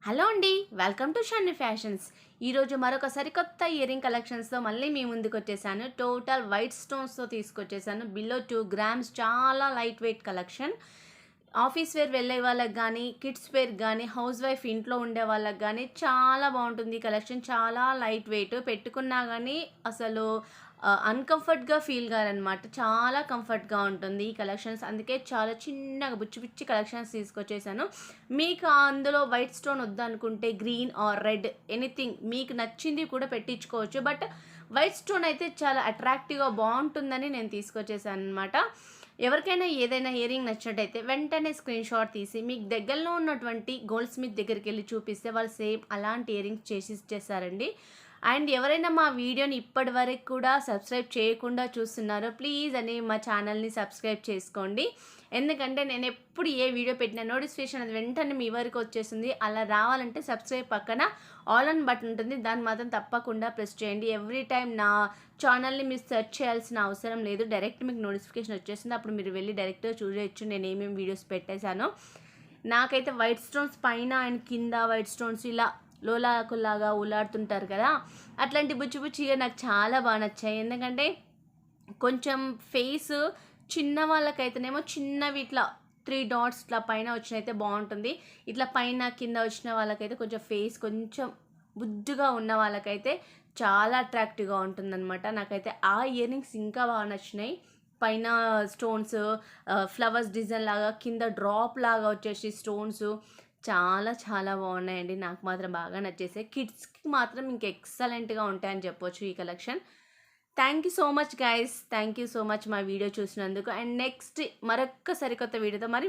Hello అండి, welcome to Shanni fashions. ఈరోజు మరొక సరికొత్త ఇయరింగ్ కలెక్షన్స్తో మళ్ళీ మీ ముందుకు వచ్చేసాను. టోటల్ వైట్ స్టోన్స్తో తీసుకొచ్చేసాను. బిలో 2 గ్రామ్స్, చాలా lightweight collection. Office wear వెళ్ళే వాళ్ళకి కానీ, కిడ్స్ వేర్ కానీ, హౌస్ వైఫ్ ఇంట్లో ఉండే వాళ్ళకి కానీ చాలా బాగుంటుంది ఈ కలెక్షన్. చాలా లైట్ వెయిట్, పెట్టుకున్నా కానీ అసలు అన్‌కంఫర్ట్‌గా ఫీల్ కారనమాట. చాలా కంఫర్ట్‌గా ఉంటుంది ఈ కలెక్షన్స్. అందుకే చాలా చిన్నగా బుచ్చి బుచ్చి కలెక్షన్స్ తీసుకొచ్చేసాను. మీకు అందులో వైట్ స్టోన్ వద్దనుకుంటే గ్రీన్ ఆర్ రెడ్ ఎనీథింగ్ మీకు నచ్చింది కూడా పెట్టించుకోవచ్చు. బట్ వైట్ స్టోన్ అయితే చాలా అట్రాక్టివ్‌గా బాగుంటుందని నేను తీసుకొచ్చేసాను అనమాట. ఎవరికైనా ఏదైనా ఇయరింగ్ నచ్చినట్టయితే వెంటనే స్క్రీన్ షాట్ తీసి మీకు దగ్గరలో ఉన్నటువంటి గోల్డ్ స్మిత్ దగ్గరికి వెళ్ళి చూపిస్తే వాళ్ళు సేమ్ అలాంటి ఇయరింగ్స్ చేసి ఇచ్చేస్తారండి. అండ్ ఎవరైనా మా వీడియోని ఇప్పటి వరకు కూడా సబ్స్క్రైబ్ చేయకుండా చూస్తున్నారో ప్లీజ్ అని మా ఛానల్ని సబ్స్క్రైబ్ చేసుకోండి. ఎందుకంటే నేను ఎప్పుడు ఏ వీడియో పెట్టినా నోటిఫికేషన్ అది వెంటనే మీ వరకు వచ్చేస్తుంది. అలా రావాలంటే సబ్స్క్రైబ్ పక్కన ఆల్ ఆన్ బటన్ ఉంటుంది, దాన్ని మాత్రం తప్పకుండా ప్రెస్ చేయండి. ఎవ్రీ టైం నా ఛానల్ని మీరు సెర్చ్ చేయాల్సిన అవసరం లేదు, డైరెక్ట్ మీకు నోటిఫికేషన్ వచ్చేస్తుంది. అప్పుడు మీరు వెళ్ళి డైరెక్ట్గా చూసేయచ్చు నేను ఏమేమి వీడియోస్ పెట్టేశానో. నాకైతే వైట్ స్టోన్స్ పైన అండ్ కింద వైట్ స్టోన్స్ ఇలా లోలాకుల్లాగా ఊలాడుతుంటారు కదా, అట్లాంటి బుచ్చి బుచ్చిగా నాకు చాలా బాగా నచ్చాయి. ఎందుకంటే కొంచెం ఫేస్ చిన్న వాళ్ళకైతేనేమో చిన్నవి ఇట్లా 3 డాట్స్ ఇట్లా పైన వచ్చినైతే బాగుంటుంది. ఇట్లా పైన కింద వచ్చిన వాళ్ళకైతే కొంచెం ఫేస్ కొంచెం బుజ్జుగా ఉన్న వాళ్ళకైతే చాలా అట్రాక్టివ్గా ఉంటుందన్నమాట. నాకైతే ఆ ఇయర్ రింగ్స్ ఇంకా బాగా నచ్చినాయి. పైన స్టోన్స్ ఫ్లవర్స్ డిజైన్ లాగా, కింద డ్రాప్ లాగా వచ్చేసి స్టోన్స్ చాలా చాలా బాగున్నాయండి. నాకు మాత్రం బాగా నచ్చేసాయి. కిడ్స్కి మాత్రం ఇంక ఎక్సలెంట్గా ఉంటాయని చెప్పొచ్చు ఈ collection. Thank you so much guys, thank you so much మా వీడియో చూసినందుకు. అండ్ నెక్స్ట్ మరొక్క సరికొత్త వీడియోతో మరి